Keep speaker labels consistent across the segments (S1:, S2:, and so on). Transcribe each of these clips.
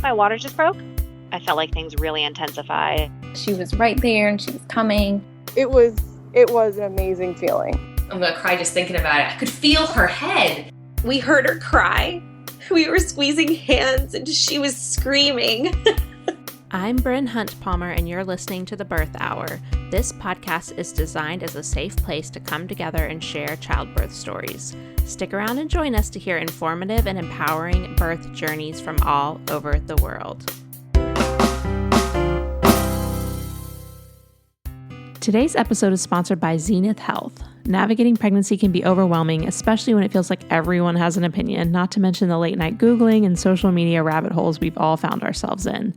S1: my water just broke. I felt like things really intensified.
S2: She was right there and she was coming.
S3: It was an amazing feeling.
S4: I'm gonna cry just thinking about it. I could feel her head.
S5: We heard her cry. We were squeezing hands and she was screaming.
S6: I'm Bryn Hunt Palmer, and you're listening to The Birth Hour. This podcast is designed as a safe place to come together and share childbirth stories. Stick around and join us to hear informative and empowering birth journeys from all over the world. Today's episode is sponsored by Zenith Health. Navigating pregnancy can be overwhelming, especially when it feels like everyone has an opinion, not to mention the late night Googling and social media rabbit holes we've all found ourselves in.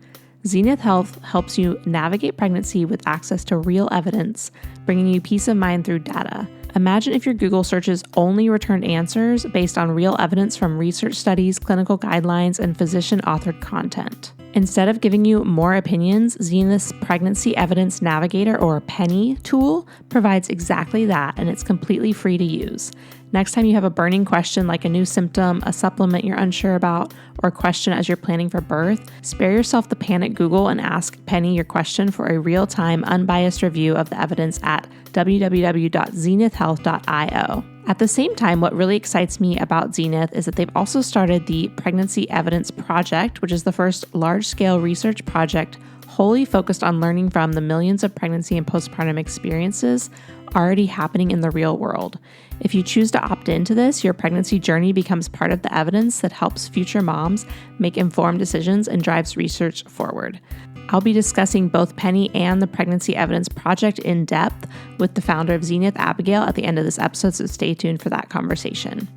S6: Zenith Health helps you navigate pregnancy with access to real evidence, bringing you peace of mind through data. Imagine if your Google searches only returned answers based on real evidence from research studies, clinical guidelines, and physician-authored content. Instead of giving you more opinions, Zenith's Pregnancy Evidence Navigator, or Penny tool, provides exactly that, and it's completely free to use. Next time you have a burning question like a new symptom, a supplement you're unsure about, or a question as you're planning for birth, spare yourself the panic Google and ask Penny your question for a real-time, unbiased review of the evidence at www.zenithhealth.io. At the same time, what really excites me about Zenith is that they've also started the Pregnancy Evidence Project, which is the first large-scale research project wholly focused on learning from the millions of pregnancy and postpartum experiences already happening in the real world. If you choose to opt into this, your pregnancy journey becomes part of the evidence that helps future moms make informed decisions and drives research forward. I'll be discussing both Penny and the Pregnancy Evidence Project in depth with the founder of Zenith, Abigail, at the end of this episode, so stay tuned for that conversation.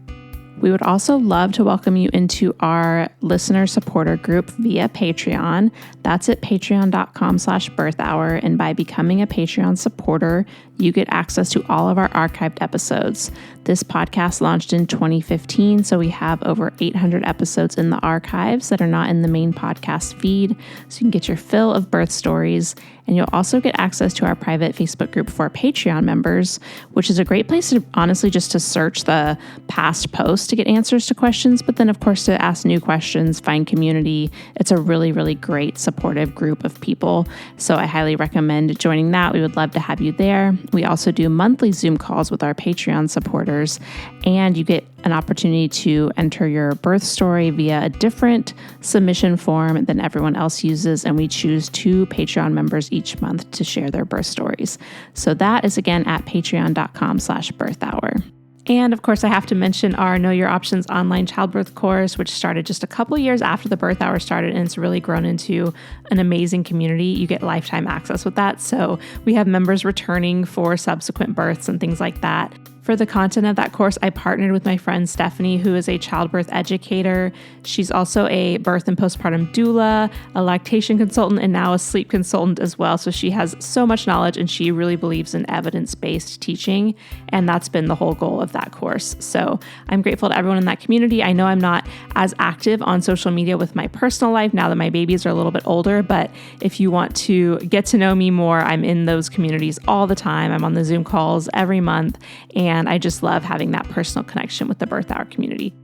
S6: We would also love to welcome you into our listener supporter group via Patreon. That's at patreon.com/birthhour. And by becoming a Patreon supporter, you get access to all of our archived episodes. This podcast launched in 2015, so we have over 800 episodes in the archives that are not in the main podcast feed. So you can get your fill of birth stories. And you'll also get access to our private Facebook group for Patreon members, which is a great place to honestly just to search the past posts to get answers to questions, but then of course to ask new questions, find community. It's a really, really great supportive group of people. So I highly recommend joining that. We would love to have you there. We also do monthly Zoom calls with our Patreon supporters, and you get an opportunity to enter your birth story via a different submission form than everyone else uses, and we choose 2 Patreon members each month to share their birth stories. So that is again at patreon.com/birthhour. And of course, I have to mention our Know Your Options online childbirth course, which started just a couple years after the Birth Hour started, and it's really grown into an amazing community. You get lifetime access with that. So we have members returning for subsequent births and things like that. For the content of that course, I partnered with my friend Stephanie, who is a childbirth educator. She's also a birth and postpartum doula, a lactation consultant, and now a sleep consultant as well. So she has so much knowledge, and she really believes in evidence-based teaching. And that's been the whole goal of that course. So I'm grateful to everyone in that community. I know I'm not as active on social media with my personal life now that my babies are a little bit older, but if you want to get to know me more, I'm in those communities all the time. I'm on the Zoom calls every month, and I just love having that personal connection with the Birth Hour community.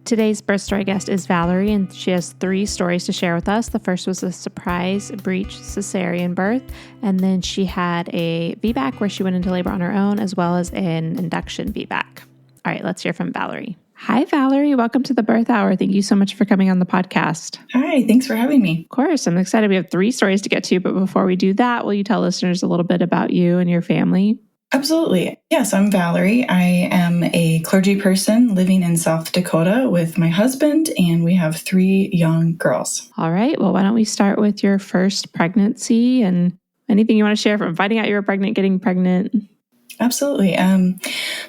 S6: Today's birth story guest is Valerie, and she has 3 stories to share with us. The first was a surprise breech cesarean birth, and then she had a VBAC where she went into labor on her own, as well as an induction VBAC. All right, let's hear from Valerie. Hi, Valerie. Welcome to the Birth Hour. Thank you so much for coming on the podcast.
S7: Hi, thanks for having me.
S6: Of course. I'm excited. We have 3 stories to get to, but before we do that, will you tell listeners a little bit about you and your family?
S7: Absolutely. Yes, I'm Valerie. I am a clergy person living in South Dakota with my husband, and we have 3 young girls.
S6: All right. Well, why don't we start with your first pregnancy and anything you want to share from finding out you were pregnant, getting pregnant?
S7: Absolutely.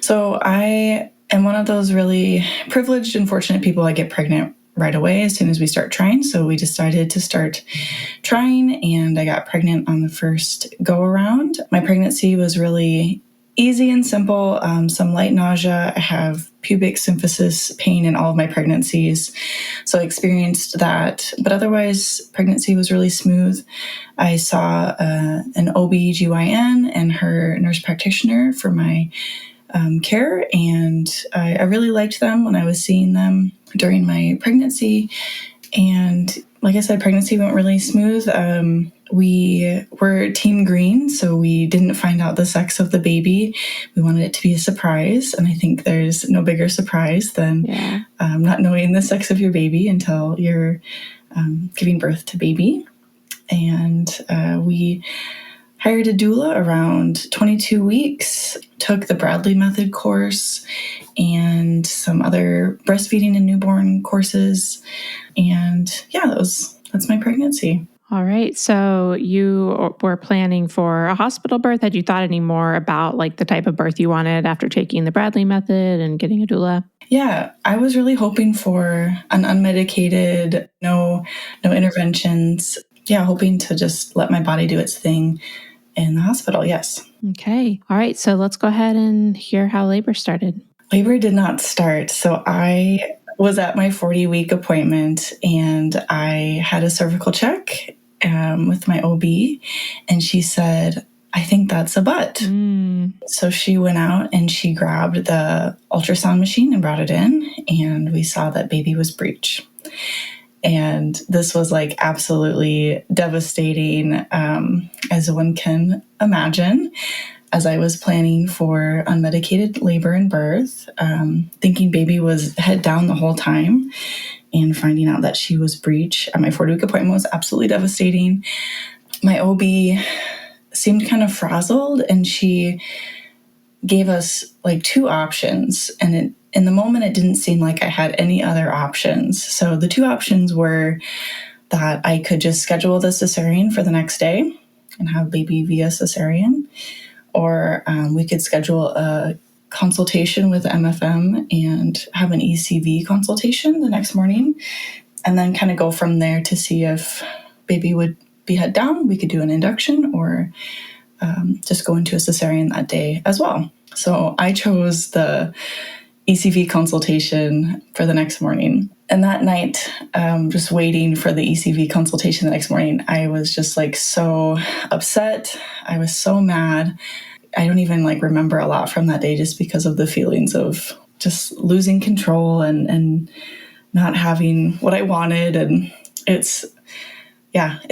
S7: So I am one of those really privileged and fortunate people that get pregnant right away as soon as we start trying. So we decided to start trying, and I got pregnant on the first go around. My pregnancy was really easy and simple. Some light nausea. I have pubic symphysis pain in all of my pregnancies, so I experienced that. But otherwise, pregnancy was really smooth. I saw an OB/GYN and her nurse practitioner for my care, and I really liked them when I was seeing them during my pregnancy. And like I said, pregnancy went really smooth. We were team green, so we didn't find out the sex of the baby. We wanted it to be a surprise, and I think there's no bigger surprise than not knowing the sex of your baby until you're giving birth to baby. And we hired a doula around 22 weeks, took the Bradley method course and some other breastfeeding and newborn courses. And that's my pregnancy.
S6: All right. So you were planning for a hospital birth. Had you thought any more about like the type of birth you wanted after taking the Bradley method and getting a doula?
S7: Yeah, I was really hoping for an unmedicated, no interventions. Yeah, hoping to just let my body do its thing in the hospital. Yes.
S6: Okay. All right. So let's go ahead and hear how labor started.
S7: Labor did not start. So I was at my 40-week appointment and I had a cervical check with my OB, and she said, I think that's a butt. So she went out and she grabbed the ultrasound machine and brought it in, and we saw that baby was breech. And this was like absolutely devastating, as one can imagine, as I was planning for unmedicated labor and birth, thinking baby was head down the whole time, and finding out that she was breech at my 40-week appointment was absolutely devastating. My OB seemed kind of frazzled, and she gave us like 2 options, and in the moment, it didn't seem like I had any other options. So the 2 options were that I could just schedule the cesarean for the next day and have baby via cesarean, or we could schedule a consultation with MFM and have an ECV consultation the next morning, and then kind of go from there to see if baby would be head down. We could do an induction or just go into a cesarean that day as well. So I chose the ECV consultation for the next morning. And that night, just waiting for the ECV consultation the next morning, I was just like so upset. I was so mad. I don't even like remember a lot from that day just because of the feelings of just losing control and not having what I wanted. And it's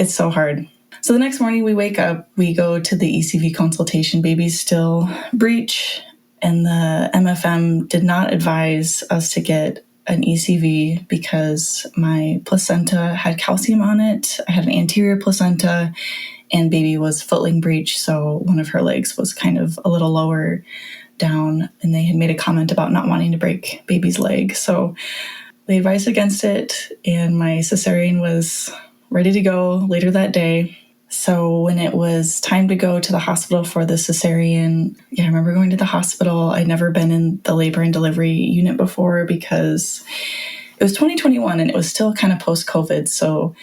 S7: so hard. So the next morning we wake up, we go to the ECV consultation, baby's still breech, and the MFM did not advise us to get an ECV because my placenta had calcium on it. I had an anterior placenta, and baby was footling breech, so one of her legs was kind of a little lower down, and they had made a comment about not wanting to break baby's leg. So they advised against it, and my cesarean was ready to go later that day. So when it was time to go to the hospital for the cesarean, I remember going to the hospital. I'd never been in the labor and delivery unit before because it was 2021 and it was still kind of post-COVID, so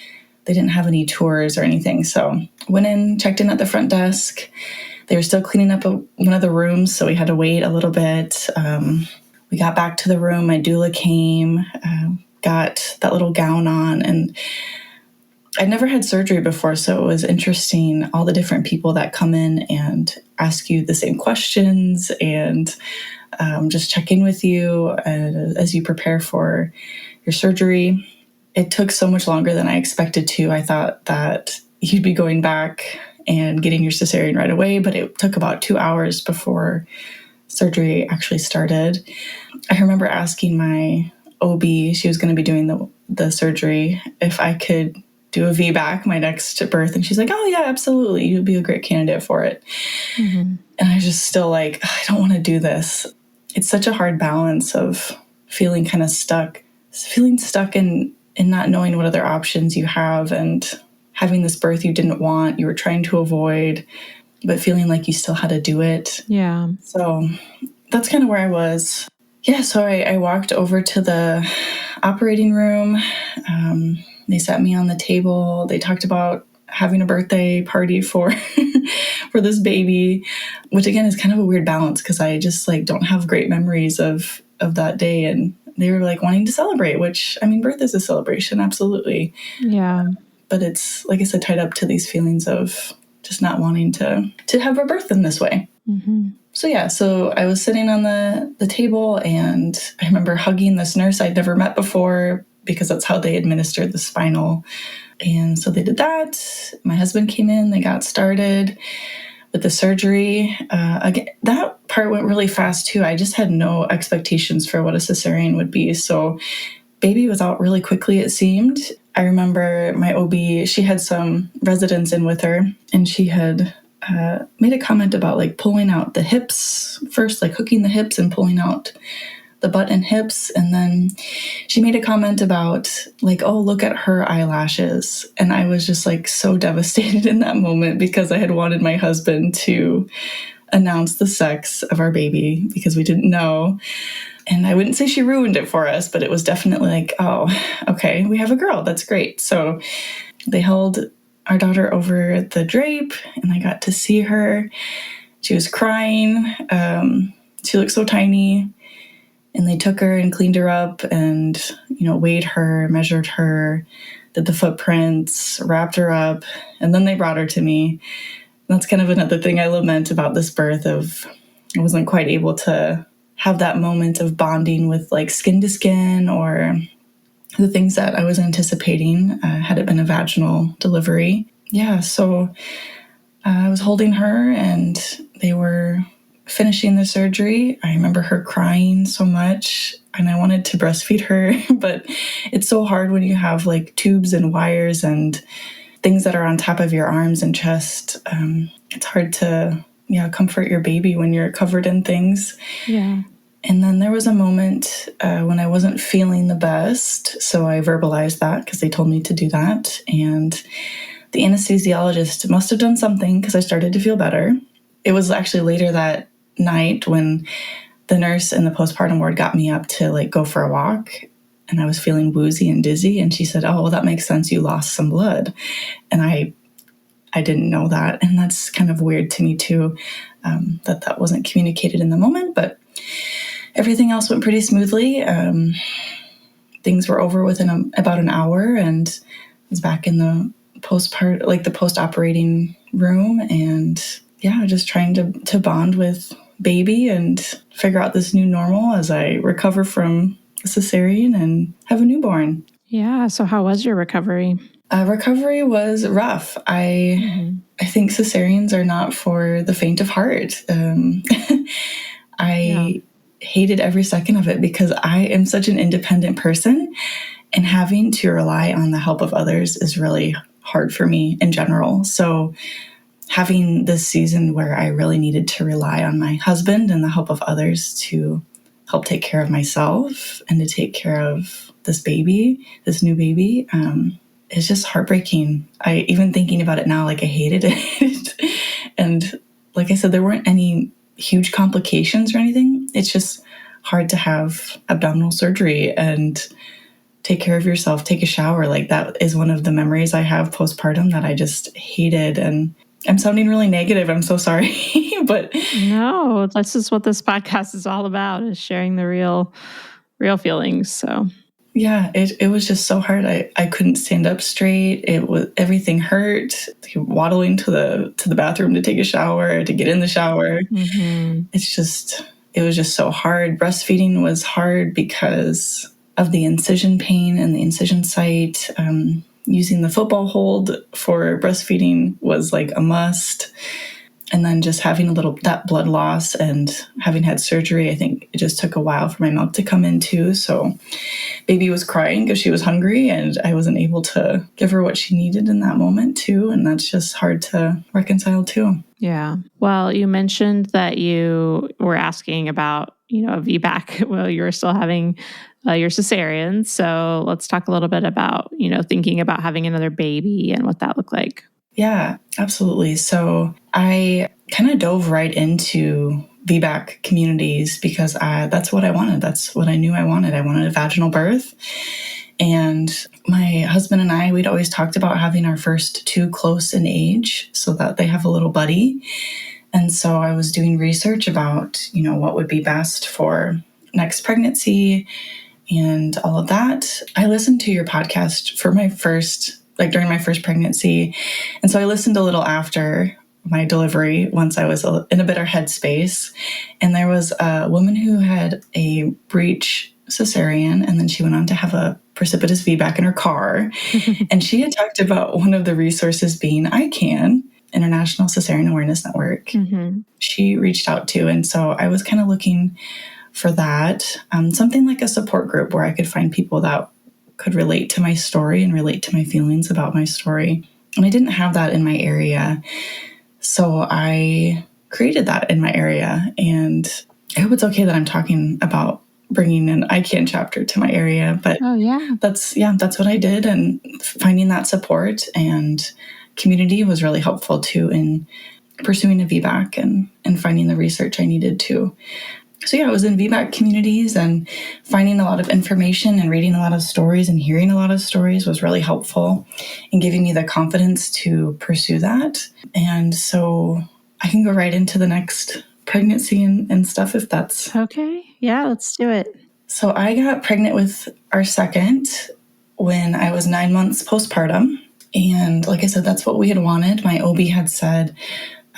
S7: they didn't have any tours or anything. So went in, checked in at the front desk. They were still cleaning up one of the rooms, so we had to wait a little bit. We got back to the room. My doula came, got that little gown on, and I'd never had surgery before, so it was interesting, all the different people that come in and ask you the same questions and just check in with you as you prepare for your surgery. It took so much longer than I expected to. I thought that you'd be going back and getting your cesarean right away, but it took about 2 hours before surgery actually started. I remember asking my OB, she was going to be doing the surgery, if I could do a VBAC my next birth. And she's like, oh yeah, absolutely. You'd be a great candidate for it. Mm-hmm. And I was just still like, I don't want to do this. It's such a hard balance of feeling kind of stuck in not knowing what other options you have and having this birth you didn't want, you were trying to avoid, but feeling like you still had to do it.
S6: Yeah.
S7: So that's kind of where I was. Yeah. So I walked over to the operating room. They sat me on the table. They talked about having a birthday party for for this baby, which again is kind of a weird balance because I just like don't have great memories of that day. And they were like wanting to celebrate, which I mean, birth is a celebration, absolutely.
S6: Yeah.
S7: But it's, like I said, tied up to these feelings of just not wanting to have a birth in this way. Mm-hmm. So I was sitting on the table, and I remember hugging this nurse I'd never met before, because that's how they administered the spinal And so they did that. My husband came in, they got started with the surgery. Again, that part went really fast too. I just had no expectations for what a cesarean would be. So baby was out really quickly, it seemed. I remember my OB, she had some residents in with her, and she had made a comment about like pulling out the hips first, like hooking the hips and pulling out the butt and hips. And then she made a comment about like, oh, look at her eyelashes. And I was just like so devastated in that moment because I had wanted my husband to announce the sex of our baby because we didn't know. And I wouldn't say she ruined it for us, but it was definitely like, oh, okay, we have a girl. That's great. So they held our daughter over the drape and I got to see her. She was crying. She looked so tiny. And they took her and cleaned her up and, weighed her, measured her, did the footprints, wrapped her up, and then they brought her to me. And that's kind of another thing I lament about this birth of I wasn't quite able to have that moment of bonding with like skin to skin or the things that I was anticipating had it been a vaginal delivery. Yeah, so I was holding her and they were finishing the surgery. I remember her crying so much and I wanted to breastfeed her, but it's so hard when you have like tubes and wires and things that are on top of your arms and chest. It's hard to comfort your baby when you're covered in things.
S6: Yeah.
S7: And then there was a moment when I wasn't feeling the best. So I verbalized that because they told me to do that. And the anesthesiologist must have done something because I started to feel better. It was actually later that night when the nurse in the postpartum ward got me up to like go for a walk and I was feeling woozy and dizzy. And she said, oh, well, that makes sense. You lost some blood. And I didn't know that. And that's kind of weird to me too, that wasn't communicated in the moment, but everything else went pretty smoothly. Things were over within about an hour and I was back in the post-operating room and just trying to bond with baby and figure out this new normal as I recover from a cesarean and have a newborn.
S6: Yeah. So how was your recovery?
S7: Recovery was rough. I think cesareans are not for the faint of heart. I hated every second of it because I am such an independent person and having to rely on the help of others is really hard for me in general. So having this season where I really needed to rely on my husband and the help of others to help take care of myself and to take care of this new baby, is just heartbreaking. Even thinking about it now, like I hated it. And like I said, there weren't any huge complications or anything. It's just hard to have abdominal surgery and take care of yourself, take a shower. Like that is one of the memories I have postpartum that I just hated. And I'm sounding really negative. I'm so sorry, but
S6: no, that's just what this podcast is all about, is sharing the real feelings. So
S7: yeah, it was just so hard. I couldn't stand up straight. Everything hurt. Waddling to the bathroom to take a shower, to get in the shower. Mm-hmm. It was just so hard. Breastfeeding was hard because of the incision pain and the incision site. Using the football hold for breastfeeding was like a must. And then just having that blood loss and having had surgery, I think it just took a while for my milk to come in too. So baby was crying because she was hungry and I wasn't able to give her what she needed in that moment too. And that's just hard to reconcile too.
S6: Yeah. Well, you mentioned that you were asking about, a VBAC while you were still having your cesarean. So let's talk a little bit about, thinking about having another baby and what that looked like.
S7: Yeah, absolutely. So I kind of dove right into VBAC communities because that's what I wanted. That's what I knew I wanted. I wanted a vaginal birth. And my husband and I, we'd always talked about having our first two close in age so that they have a little buddy. And so I was doing research about, what would be best for next pregnancy and all of that. I listened to your podcast for during my first pregnancy. And so I listened a little after my delivery once I was in a better headspace. And there was a woman who had a Breech cesarean, and then she went on to have a precipitous VBAC in her car. And she had talked about one of the resources being ICAN, International Cesarean Awareness Network. She reached out to, and so I was kind of looking for that, something like a support group where I could find people that could relate to my story and relate to my feelings about my story. And I didn't have that in my area, so I created that in my area. And I hope it's okay that I'm talking about bringing an ICAN chapter to my area, but that's what I did. And finding that support and community was really helpful too in pursuing a VBAC and finding the research I needed to. So I was in VBAC communities, and finding a lot of information and reading a lot of stories and hearing a lot of stories was really helpful in giving me the confidence to pursue that. And so I can go right into the next pregnancy and stuff if that's
S6: okay. Yeah, let's do it.
S7: So I got pregnant with our second when I was 9 months postpartum. And like I said, that's what we had wanted. My OB had said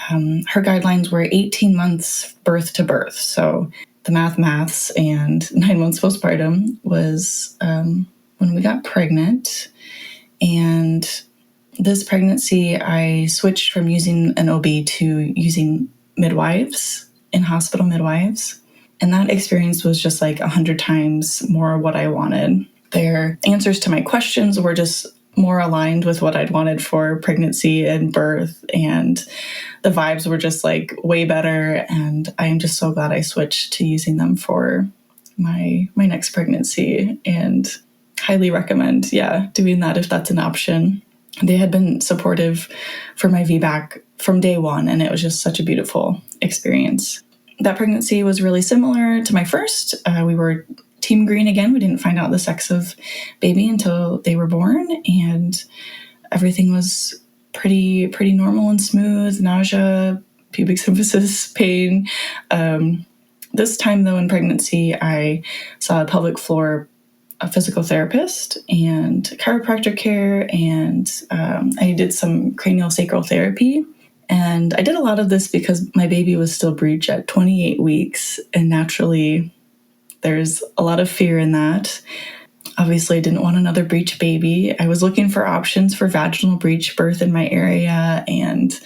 S7: her guidelines were 18 months birth to birth. So the maths and 9 months postpartum was when we got pregnant. And this pregnancy, I switched from using an OB to using midwives, in-hospital midwives. And that experience was just like 100 times more what I wanted. Their answers to my questions were just more aligned with what I'd wanted for pregnancy and birth. And the vibes were just like way better. And I am just so glad I switched to using them for my next pregnancy, and highly recommend, doing that if that's an option. They had been supportive for my VBAC from day one, and it was just such a beautiful experience. That pregnancy was really similar to my first. We were team green again. We didn't find out the sex of baby until they were born, and everything was pretty normal and smooth. Nausea, pubic symphysis, pain. This time, though, in pregnancy, I saw a pelvic floor physical therapist and chiropractic care, and I did some craniosacral therapy. And I did a lot of this because my baby was still breech at 28 weeks, and naturally, there's a lot of fear in that. Obviously, I didn't want another breech baby. I was looking for options for vaginal breech birth in my area, and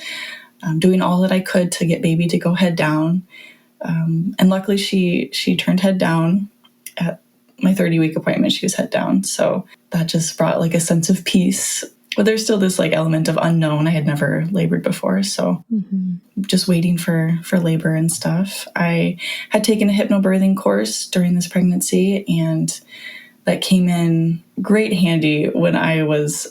S7: doing all that I could to get baby to go head down. And luckily, she turned head down at my 30-week appointment. She was head down. So that just brought like a sense of peace. But there's still this like element of unknown. I had never labored before. So just waiting for labor and stuff. I had taken a hypnobirthing course during this pregnancy, and that came in great handy when I was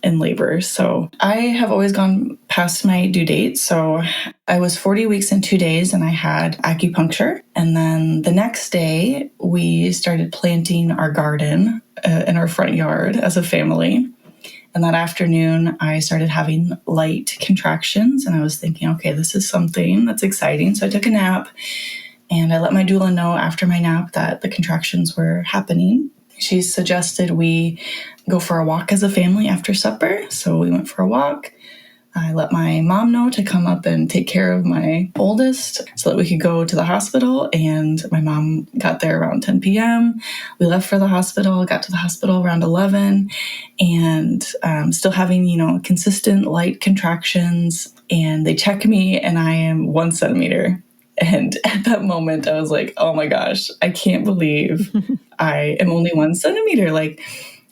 S7: in labor. So I have always gone past my due date. So I was 40 weeks and 2 days, and I had acupuncture. And then the next day, we started planting our garden in our front yard as a family. And that afternoon, I started having light contractions, and I was thinking, okay, this is something that's exciting. So I took a nap, and I let my doula know after my nap that the contractions were happening. She suggested we go for a walk as a family after supper. So we went for a walk. I let my mom know to come up and take care of my oldest so that we could go to the hospital. And my mom got there around 10 p.m. We left for the hospital, got to the hospital around 11, and still having, consistent light contractions. And they check me, and I am 1 centimeter. And at that moment, I was like, oh my gosh, I can't believe I am only 1 centimeter. Like,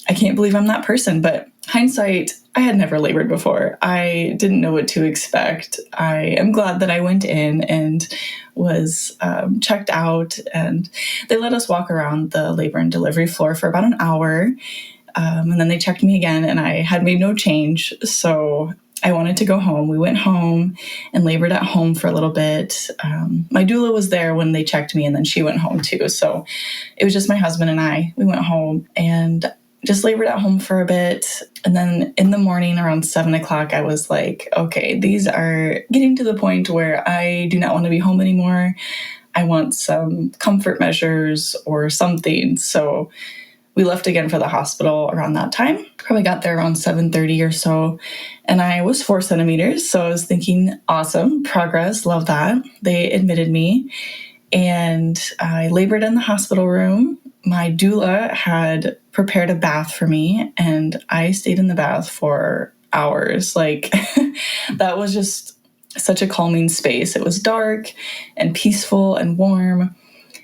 S7: I can't believe I'm that person. But hindsight, I had never labored before. I didn't know what to expect. I am glad that I went in and was checked out. And they let us walk around the labor and delivery floor for about an hour. And then they checked me again, and I had made no change. So I wanted to go home. We went home and labored at home for a little bit. My doula was there when they checked me, and then she went home too. So it was just my husband and I. We went home and just labored at home for a bit. And then in the morning around 7 o'clock, I was like, okay, these are getting to the point where I do not want to be home anymore. I want some comfort measures or something. So we left again for the hospital around that time. Probably got there around 7:30 or so. And I was 4 centimeters. So I was thinking, awesome, progress, love that. They admitted me, and I labored in the hospital room. my doula had prepared a bath for me, and I stayed in the bath for hours. Like, that was just such a calming space. It was dark and peaceful and warm.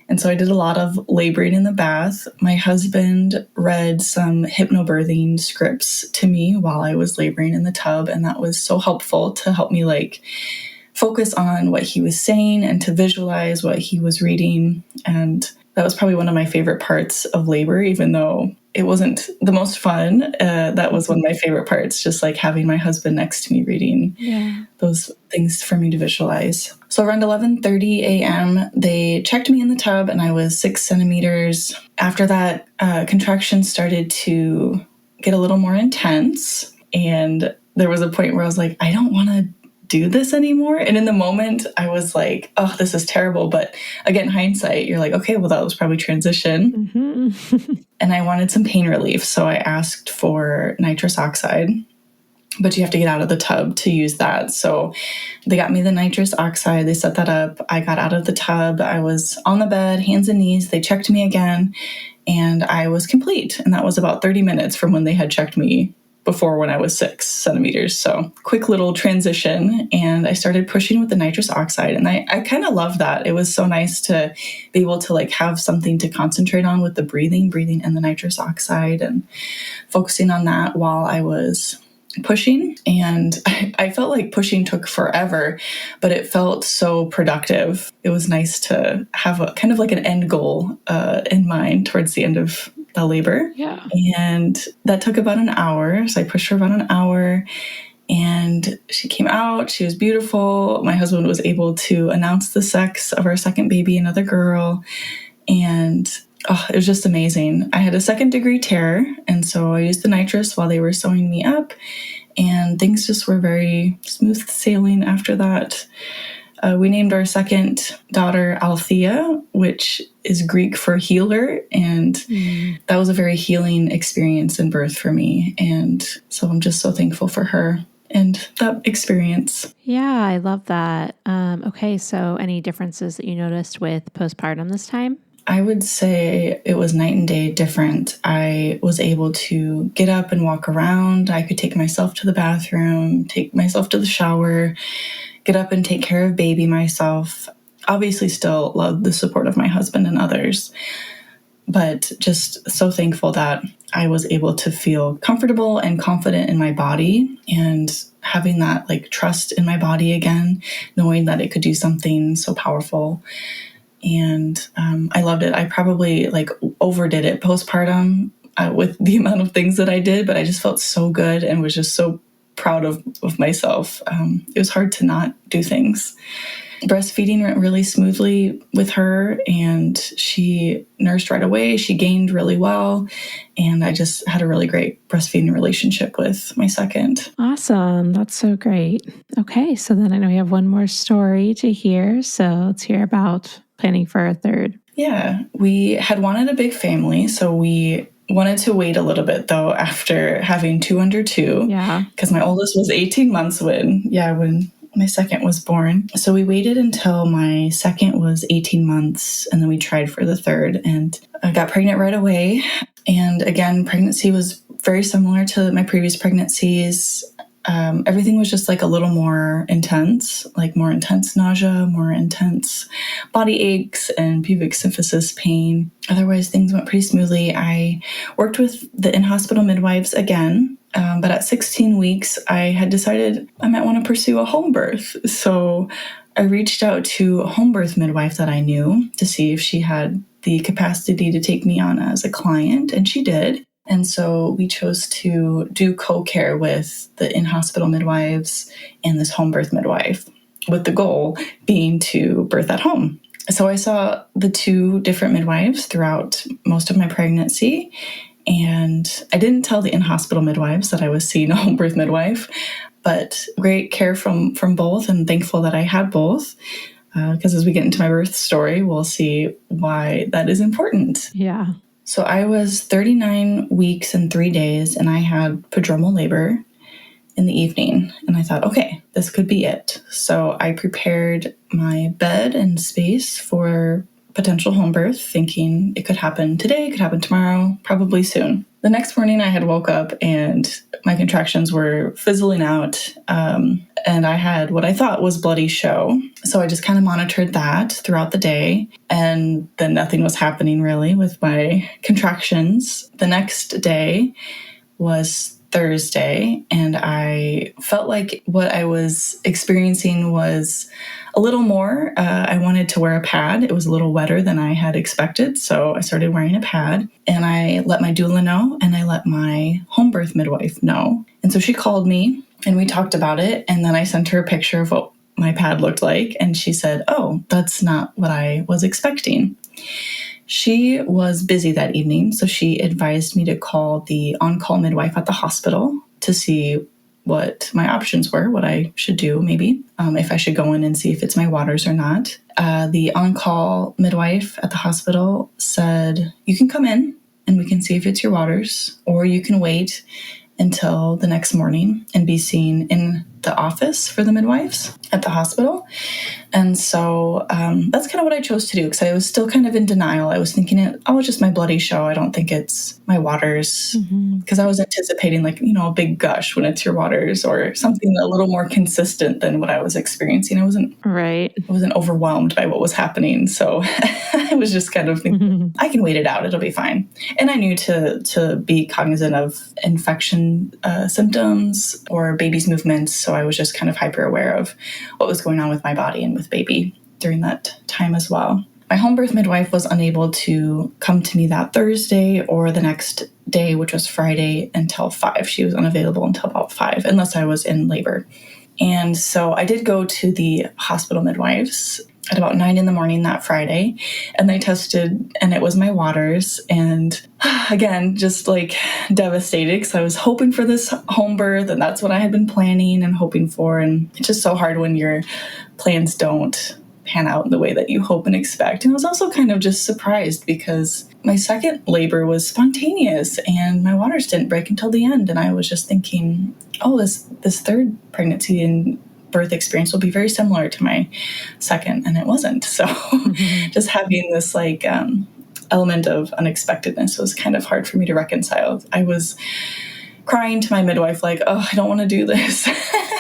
S7: And so I did a lot of laboring in the bath. My husband read some hypnobirthing scripts to me while I was laboring in the tub. And that was so helpful to help me like focus on what he was saying and to visualize what he was reading. And that was probably one of my favorite parts of labor, even though it wasn't the most fun. That was one of my favorite parts, just like having my husband next to me reading those things for me to visualize. So around 11:30 a.m., they checked me in the tub and I was 6 centimeters. After that, contractions started to get a little more intense. And there was a point where I was like, I don't want to do this anymore. And in the moment, I was like, oh, this is terrible. But again, hindsight, you're like, okay, well, that was probably transition. Mm-hmm. And I wanted some pain relief. So I asked for nitrous oxide, but you have to get out of the tub to use that. So they got me the nitrous oxide. They set that up. I got out of the tub. I was on the bed, hands and knees. They checked me again and I was complete. And that was about 30 minutes from when they had checked me before, when I was 6 centimeters. So quick little transition. And I started pushing with the nitrous oxide. And I kind of loved that. It was so nice to be able to like have something to concentrate on with the breathing and the nitrous oxide and focusing on that while I was pushing. And I felt like pushing took forever, but it felt so productive. It was nice to have a kind of like an end goal in mind towards the end of the labor.
S6: Yeah.
S7: And that took about an hour. So I pushed for about an hour and she came out. She was beautiful. My husband was able to announce the sex of our second baby, another girl. And it was just amazing. I had a 2nd-degree tear. And so I used the nitrous while they were sewing me up. And things just were very smooth sailing after that. We named our second daughter Althea, which is Greek for healer. And that was a very healing experience in birth for me. And so I'm just so thankful for her and that experience.
S6: Yeah, I love that. Okay, so any differences that you noticed with postpartum this time?
S7: I would say it was night and day different. I was able to get up and walk around. I could take myself to the bathroom, take myself to the shower, get up and take care of baby myself. Obviously still love the support of my husband and others, but just so thankful that I was able to feel comfortable and confident in my body and having that like trust in my body again, knowing that it could do something so powerful. And I loved it. I probably like overdid it postpartum with the amount of things that I did, but I just felt so good and was just so proud of myself. It was hard to not do things. Breastfeeding went really smoothly with her and she nursed right away. She gained really well. And I just had a really great breastfeeding relationship with my second.
S6: Awesome. That's so great. Okay. So then I know we have one more story to hear. So let's hear about planning for a third.
S7: Yeah, we had wanted a big family. So we wanted to wait a little bit though after having 2 under 2.
S6: Yeah.
S7: Because my oldest was 18 months when my second was born. So we waited until my second was 18 months and then we tried for the third and I got pregnant right away. And again, pregnancy was very similar to my previous pregnancies. Everything was just like a little more intense, like more intense nausea, more intense body aches and pubic symphysis pain. Otherwise, things went pretty smoothly. I worked with the in-hospital midwives again, but at 16 weeks, I had decided I might want to pursue a home birth. So I reached out to a home birth midwife that I knew to see if she had the capacity to take me on as a client, and she did. And so we chose to do co-care with the in-hospital midwives and this home birth midwife, with the goal being to birth at home. So I saw the 2 different midwives throughout most of my pregnancy, and I didn't tell the in-hospital midwives that I was seeing a home birth midwife, but great care from both, and thankful that I had both. Because as we get into my birth story, we'll see why that is important.
S6: Yeah.
S7: So I was 39 weeks and 3 days, and I had prodromal labor in the evening. And I thought, okay, this could be it. So I prepared my bed and space for potential home birth, thinking it could happen today, it could happen tomorrow, probably soon. The next morning I had woke up and my contractions were fizzling out, and I had what I thought was bloody show. So I just kind of monitored that throughout the day, and then nothing was happening really with my contractions. The next day was Thursday, and I felt like what I was experiencing was a little more. I wanted to wear a pad. It was a little wetter than I had expected, so I started wearing a pad, and I let my doula know, and I let my home birth midwife know. And so she called me, and we talked about it, and then I sent her a picture of what my pad looked like, and she said, "Oh, that's not what I was expecting." She was busy that evening, so she advised me to call the on-call midwife at the hospital to see what my options were, what I should do, maybe, if I should go in and see if it's my waters or not. The on-call midwife at the hospital said, "You can come in and we can see if it's your waters, or you can wait until the next morning and be seen in the office for the midwives at the hospital." And so that's kind of what I chose to do, because I was still kind of in denial. I was thinking, it's just my bloody show. I don't think it's my waters, because I was anticipating a big gush when it's your waters, or something a little more consistent than what I was experiencing. I wasn't overwhelmed by what was happening. So I was just kind of thinking, I can wait it out. It'll be fine. And I knew to be cognizant of infection symptoms or baby's movements. So I was just kind of hyper aware of what was going on with my body and with baby during that time as well. My home birth midwife was unable to come to me that Thursday or the next day, which was Friday, until 5. She was unavailable until about 5, unless I was in labor. And so I did go to the hospital midwives at about 9 in the morning that Friday, and they tested, and it was my waters. And again, just devastated, because I was hoping for this home birth, and that's what I had been planning and hoping for. And it's just so hard when your plans don't pan out in the way that you hope and expect. And I was also kind of just surprised, because my second labor was spontaneous and my waters didn't break until the end. And I was just thinking, this third pregnancy and birth experience will be very similar to my second, and it wasn't. So just having this element of unexpectedness was kind of hard for me to reconcile. I was crying to my midwife I don't want to do this.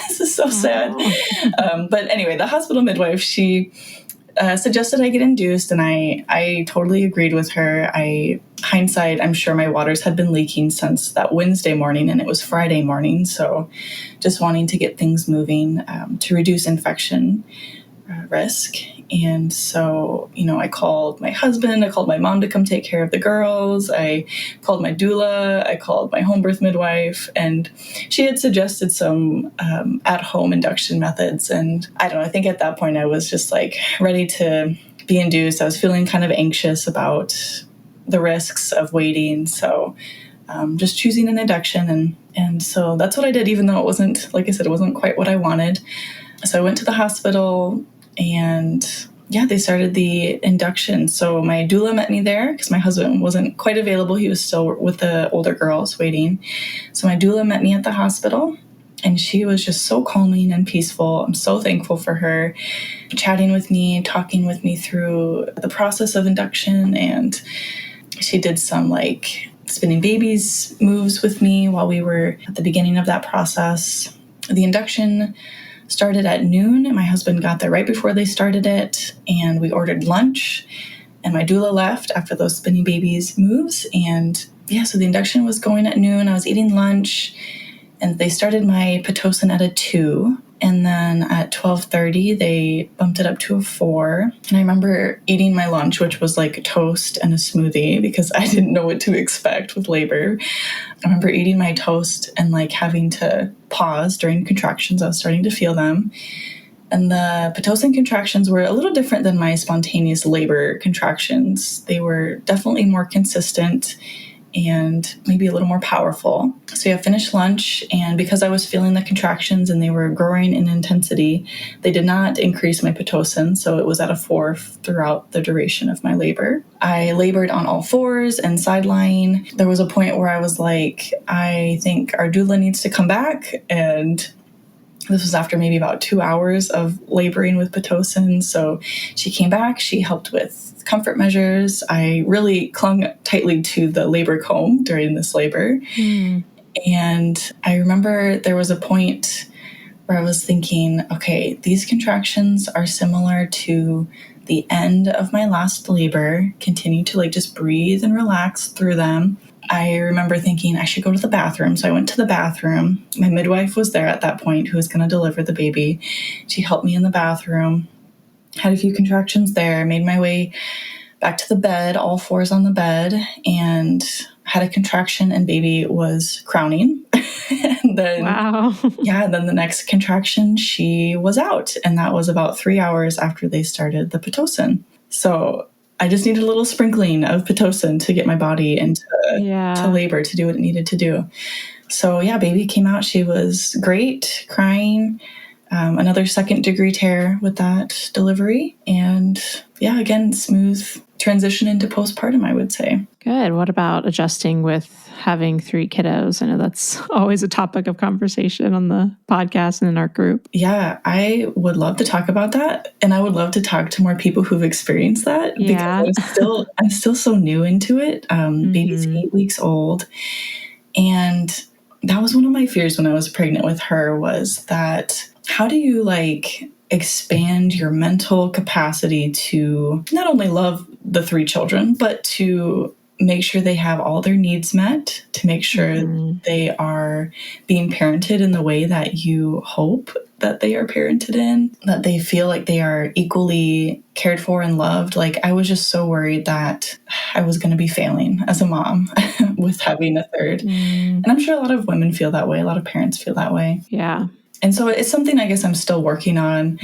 S7: This is so sad. But anyway, the hospital midwife, she suggested I get induced, and I totally agreed with her. Hindsight, I'm sure my waters had been leaking since that Wednesday morning, and it was Friday morning. So just wanting to get things moving to reduce infection risk. And so, I called my husband, I called my mom to come take care of the girls, I called my doula, I called my home birth midwife, and she had suggested some at-home induction methods. And I don't know, I think at that point I was just ready to be induced. I was feeling kind of anxious about the risks of waiting. So just choosing an induction. And so that's what I did, even though it wasn't, like I said, it wasn't quite what I wanted. So I went to the hospital, and they started the induction. So my doula met me there, because my husband wasn't quite available. He was still with the older girls waiting. So my doula met me at the hospital, and she was just so calming and peaceful. I'm so thankful for her chatting with me, talking with me through the process of induction. And she did some spinning babies moves with me while we were at the beginning of that process. The induction started at noon, and my husband got there right before they started it, and we ordered lunch, and my doula left after those spinning babies moves. And so the induction was going at noon. I was eating lunch, and they started my Pitocin at a 2. And then at 12:30, they bumped it up to a 4. And I remember eating my lunch, which was toast and a smoothie, because I didn't know what to expect with labor. I remember eating my toast and having to pause during contractions. I was starting to feel them. And the Pitocin contractions were a little different than my spontaneous labor contractions. They were definitely more consistent and maybe a little more powerful. So I finished lunch, and because I was feeling the contractions and they were growing in intensity, they did not increase my Pitocin, so it was at a 4 throughout the duration of my labor. I labored on all fours and side lying. There was a point where I was I think our doula needs to come back, and This was after maybe about 2 hours of laboring with Pitocin. So she came back, she helped with comfort measures. I really clung tightly to the labor comb during this labor. And I remember there was a point where I was thinking, okay, these contractions are similar to the end of my last labor. Continue to like just breathe and relax through them. I remember thinking I should go to the bathroom. So I went to the bathroom. My midwife was there at that point who was going to deliver the baby. She helped me in the bathroom, had a few contractions there, made my way back to the bed, all fours on the bed, and had a contraction, and baby was crowning. And then, and then the next contraction, she was out. And that was about 3 hours after they started the Pitocin. So I just needed a little sprinkling of Pitocin to get my body into to labor to do what it needed to do. So yeah, baby came out. She was great, crying. Another second-degree tear with that delivery. And yeah, again, smooth transition into postpartum, I would say.
S6: Good. What about adjusting with having 3 kiddos? I know that's always a topic of conversation on the podcast and in our group.
S7: Yeah, I would love to talk about that. And I would love to talk to more people who've experienced that because I'm still so new into it. Baby's 8 weeks old. And that was one of my fears when I was pregnant with her, was that how do you like expand your mental capacity to not only love the 3 children, but to make sure they have all their needs met, to make sure they are being parented in the way that you hope that they are parented in, that they feel like they are equally cared for and loved. Like, I was just so worried that I was going to be failing as a mom with having a third. And I'm sure a lot of women feel that way. A lot of parents feel that way.
S6: Yeah.
S7: And so it's something I guess I'm still working on.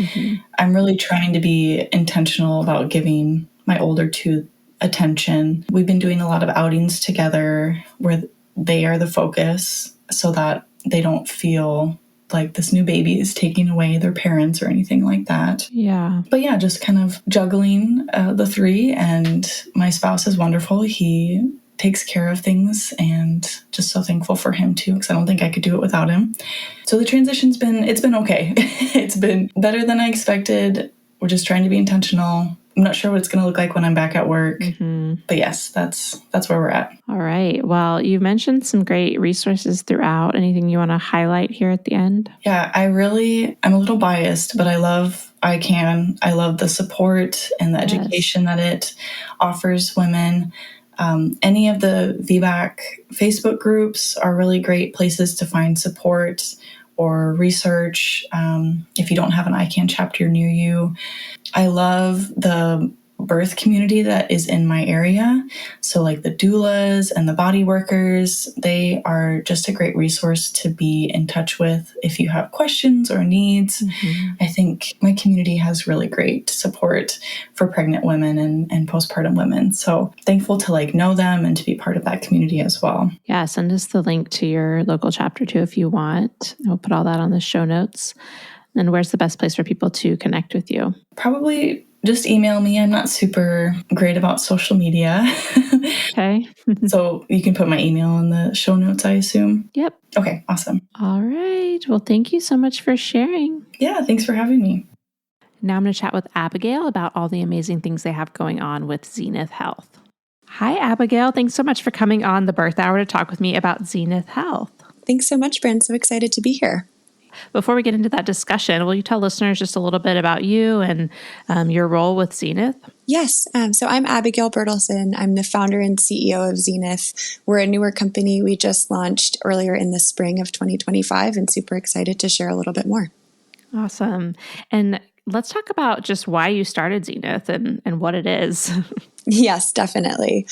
S7: I'm really trying to be intentional about giving my older 2 attention. We've been doing a lot of outings together where they are the focus so that they don't feel like this new baby is taking away their parents or anything like that.
S6: Yeah.
S7: But yeah, just kind of juggling the 3. And my spouse is wonderful. He takes care of things, and just so thankful for him too, because I don't think I could do it without him. So the transition's been okay. It's been better than I expected. We're just trying to be intentional. I'm not sure what it's going to look like when I'm back at work. But yes, that's where we're at.
S6: All right. Well, you've mentioned some great resources throughout. Anything you want to highlight here at the end?
S7: Yeah, I'm a little biased, but I love the support and the education that it offers women. Any of the VBAC Facebook groups are really great places to find support or research if you don't have an ICANN chapter near you. I love the birth community that is in my area. So like the doulas and the body workers, they are just a great resource to be in touch with if you have questions or needs. I think my community has really great support for pregnant women and postpartum women. So thankful to like know them and to be part of that community as well.
S6: Yeah, send us the link to your local chapter too if you want. We'll put all that on the show notes. And where's the best place for people to connect with you?
S7: Probably just email me. I'm not super great about social media.
S6: Okay.
S7: So you can put my email in the show notes, I assume.
S6: Yep.
S7: Okay, awesome.
S6: All right. Well, thank you so much for sharing.
S7: Yeah, thanks for having me.
S6: Now I'm going to chat with Abigail about all the amazing things they have going on with Zenith Health. Hi, Abigail. Thanks so much for coming on the Birth Hour to talk with me about Zenith Health.
S8: Thanks so much, Bryn. So excited to be here.
S6: Before we get into that discussion, will you tell listeners just a little bit about you and your role with Zenith?
S8: Yes. So I'm Abigail Bertelson. I'm the founder and CEO of Zenith. We're a newer company. We just launched earlier in the spring of 2025 and super excited to share a little bit more.
S6: Awesome. And let's talk about just why you started Zenith and what it is.
S8: Yes, definitely.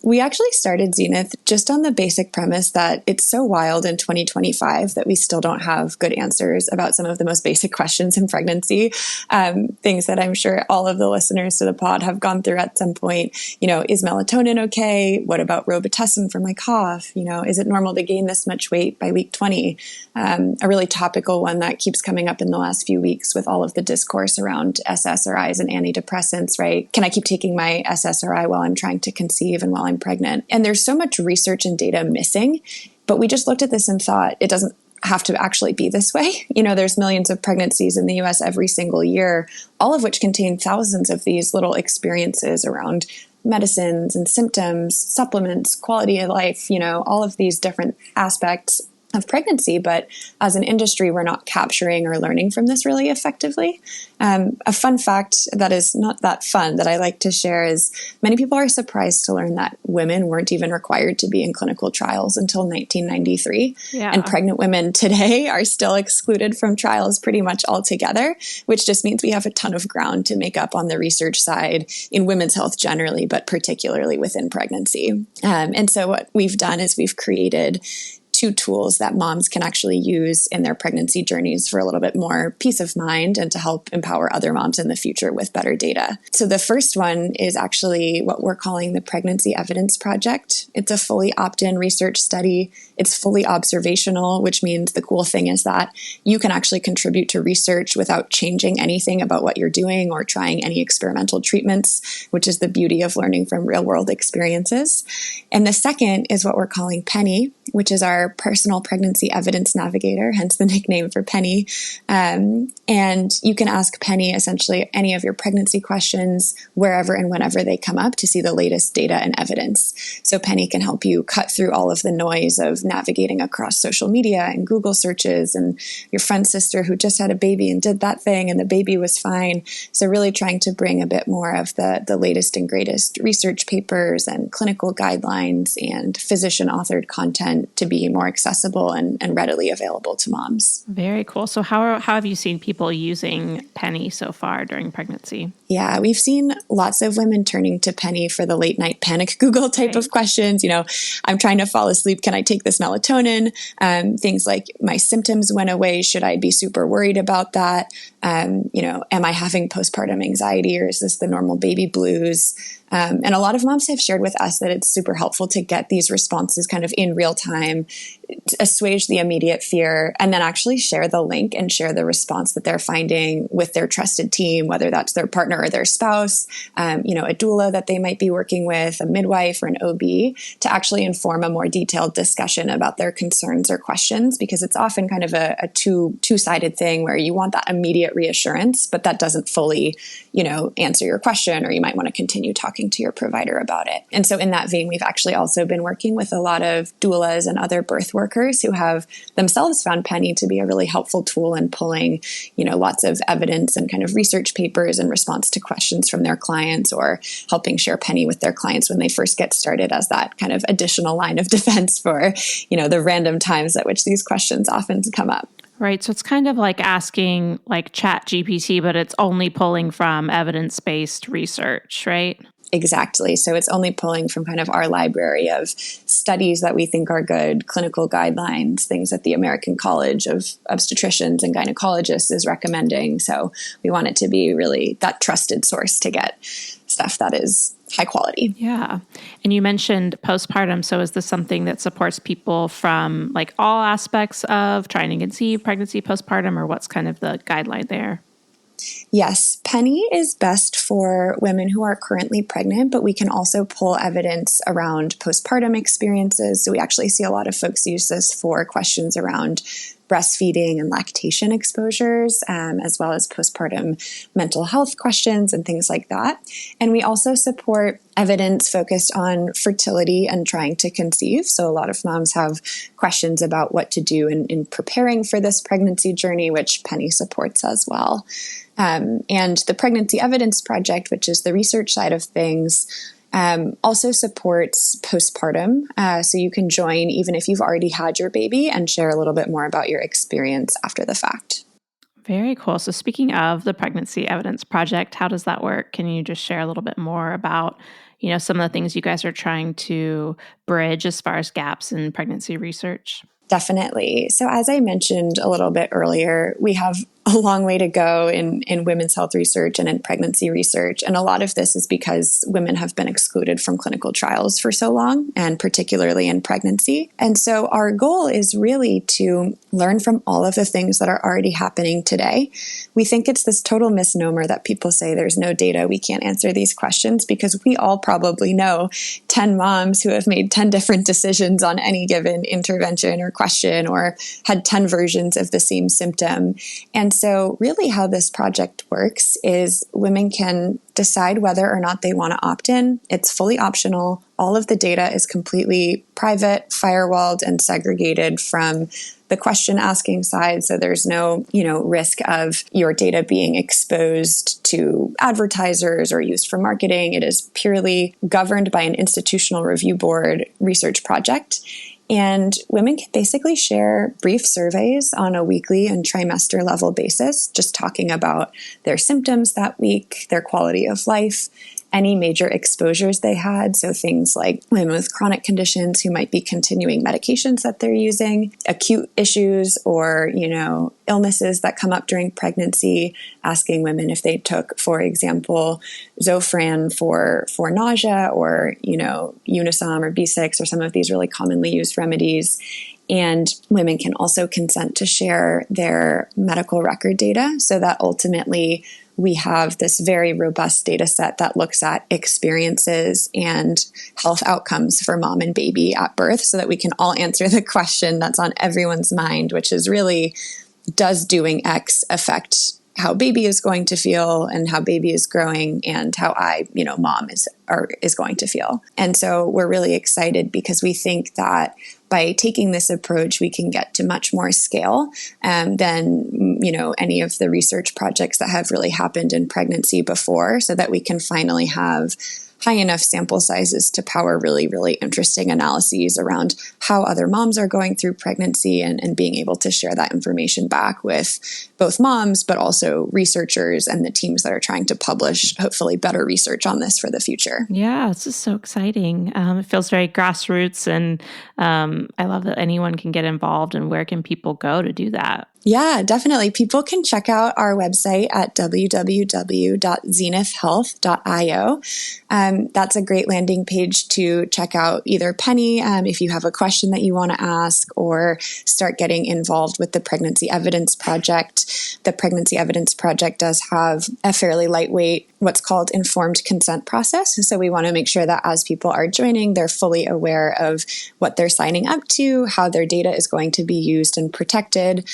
S8: We actually started Zenith just on the basic premise that it's so wild in 2025 that we still don't have good answers about some of the most basic questions in pregnancy. Things that I'm sure all of the listeners to the pod have gone through at some point. You know, is melatonin okay? What about Robitussin for my cough? You know, is it normal to gain this much weight by week 20? A really topical one that keeps coming up in the last few weeks with all of the discourse around SSRIs and antidepressants, right? Can I keep taking my SSRI while I'm trying to conceive and while I'm pregnant? And there's so much research and data missing, but we just looked at this and thought it doesn't have to actually be this way. There's millions of pregnancies in the US every single year, all of which contain thousands of these little experiences around medicines and symptoms, supplements, quality of life, all of these different aspects of pregnancy. But as an industry, we're not capturing or learning from this really effectively. A fun fact that is not that fun that I like to share is many people are surprised to learn that women weren't even required to be in clinical trials until 1993.
S6: Yeah.
S8: And pregnant women today are still excluded from trials pretty much altogether, which just means we have a ton of ground to make up on the research side in women's health generally, but particularly within pregnancy. And so what we've done is we've created 2 tools that moms can actually use in their pregnancy journeys for a little bit more peace of mind and to help empower other moms in the future with better data. So the first one is actually what we're calling the Pregnancy Evidence Project. It's a fully opt-in research study. It's fully observational, which means the cool thing is that you can actually contribute to research without changing anything about what you're doing or trying any experimental treatments, which is the beauty of learning from real-world experiences. And the second is what we're calling Penny, which is our personal pregnancy evidence navigator, hence the nickname for Penny. And you can ask Penny essentially any of your pregnancy questions wherever and whenever they come up to see the latest data and evidence. So Penny can help you cut through all of the noise of navigating across social media and Google searches and your friend's sister who just had a baby and did that thing and the baby was fine. So really trying to bring a bit more of the latest and greatest research papers and clinical guidelines and physician-authored content to be more accessible and readily available to moms.
S6: Very cool. So how have you seen people using Penny so far during pregnancy?
S8: Yeah, we've seen lots of women turning to Penny for the late night panic Google type of questions. I'm trying to fall asleep. Can I take this melatonin? Things like my symptoms went away. Should I be super worried about that? Am I having postpartum anxiety or is this the normal baby blues? And a lot of moms have shared with us that it's super helpful to get these responses kind of in real time, assuage the immediate fear, and then actually share the link and share the response that they're finding with their trusted team, whether that's their partner or their spouse, a doula that they might be working with, a midwife or an OB, to actually inform a more detailed discussion about their concerns or questions, because it's often kind of a two-sided thing where you want that immediate reassurance, but that doesn't fully, answer your question, or you might want to continue talking to your provider about it. And so in that vein, we've actually also been working with a lot of doulas and other birth workers who have themselves found Penny to be a really helpful tool in pulling, lots of evidence and kind of research papers in response to questions from their clients, or helping share Penny with their clients when they first get started as that kind of additional line of defense for, the random times at which these questions often come up.
S6: Right. So it's kind of like asking like Chat GPT, but it's only pulling from evidence-based research, right?
S8: Exactly. So it's only pulling from kind of our library of studies that we think are good, clinical guidelines, things that the American College of Obstetricians and Gynecologists is recommending. So we want it to be really that trusted source to get stuff that is high quality.
S6: Yeah. And you mentioned postpartum. So is this something that supports people from like all aspects of trying to conceive, pregnancy, postpartum, or what's kind of the guideline there?
S8: Yes, Penny is best for women who are currently pregnant, but we can also pull evidence around postpartum experiences. So we actually see a lot of folks use this for questions around breastfeeding and lactation exposures, as well as postpartum mental health questions and things like that. And we also support evidence focused on fertility and trying to conceive. So a lot of moms have questions about what to do in preparing for this pregnancy journey, which Penny supports as well. And the Pregnancy Evidence Project, which is the research side of things, also supports postpartum. So you can join even if you've already had your baby and share a little bit more about your experience after the fact.
S6: Very cool. So speaking of the Pregnancy Evidence Project, how does that work? Can you just share a little bit more about, some of the things you guys are trying to bridge as far as gaps in pregnancy research?
S8: Definitely. So as I mentioned a little bit earlier, we have a long way to go in women's health research and in pregnancy research. And a lot of this is because women have been excluded from clinical trials for so long, and particularly in pregnancy. And so our goal is really to learn from all of the things that are already happening today. We think it's this total misnomer that people say there's no data, we can't answer these questions, because we all probably know 10 moms who have made 10 different decisions on any given intervention or question or had 10 versions of the same symptom. And so really how this project works is women can decide whether or not they want to opt in. It's fully optional. All of the data is completely private, firewalled, and segregated from the question asking side. So there's no, risk of your data being exposed to advertisers or used for marketing. It is purely governed by an institutional review board research project. And women can basically share brief surveys on a weekly and trimester level basis, just talking about their symptoms that week, their quality of life, any major exposures they had. So things like women with chronic conditions who might be continuing medications that they're using, acute issues or, illnesses that come up during pregnancy, asking women if they took, for example, Zofran for nausea or, Unisom or B6 or some of these really commonly used remedies. And women can also consent to share their medical record data so that ultimately we have this very robust data set that looks at experiences and health outcomes for mom and baby at birth so that we can all answer the question that's on everyone's mind, which is really, does doing X affect how baby is going to feel and how baby is growing and how mom is going to feel. And so we're really excited because we think that by taking this approach, we can get to much more scale than, any of the research projects that have really happened in pregnancy before, so that we can finally have high enough sample sizes to power really, really interesting analyses around how other moms are going through pregnancy and being able to share that information back with both moms, but also researchers and the teams that are trying to publish, hopefully, better research on this for the future.
S6: Yeah, this is so exciting. It feels very grassroots, and I love that anyone can get involved. And where can people go to do that?
S8: Yeah, definitely. People can check out our website at www.zenithhealth.io. That's a great landing page to check out either Penny if you have a question that you want to ask, or start getting involved with the Pregnancy Evidence Project. The Pregnancy Evidence Project does have a fairly lightweight, what's called informed consent process. So we want to make sure that as people are joining, they're fully aware of what they're signing up to, how their data is going to be used and protected,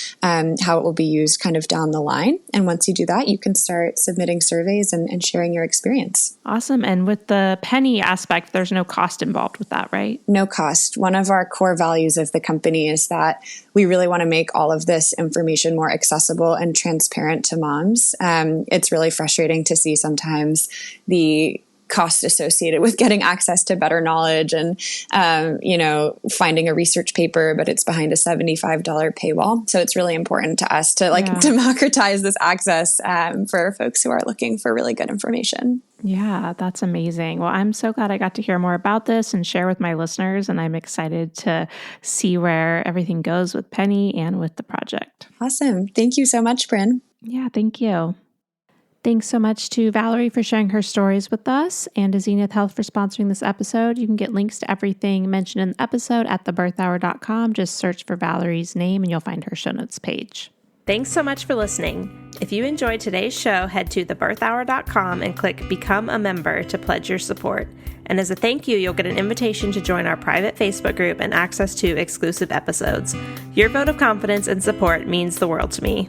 S8: how it will be used kind of down the line. And once you do that, you can start submitting surveys and sharing your experience.
S6: Awesome. And with the Penny aspect, there's no cost involved with that, right?
S8: No cost. One of our core values of the company is that we really want to make all of this information more accessible and transparent to moms. It's really frustrating to see sometimes the cost associated with getting access to better knowledge and, finding a research paper, but it's behind a $75 paywall. So it's really important to us to democratize this access for folks who are looking for really good information.
S6: Yeah, that's amazing. Well, I'm so glad I got to hear more about this and share with my listeners, and I'm excited to see where everything goes with Penny and with the project.
S8: Awesome. Thank you so much, Bryn.
S6: Yeah, thank you. Thanks so much to Valerie for sharing her stories with us, and to Zenith Health for sponsoring this episode. You can get links to everything mentioned in the episode at thebirthhour.com. Just search for Valerie's name and you'll find her show notes page. Thanks so much for listening. If you enjoyed today's show, head to thebirthhour.com and click Become a Member to pledge your support. And as a thank you, you'll get an invitation to join our private Facebook group and access to exclusive episodes. Your vote of confidence and support means the world to me.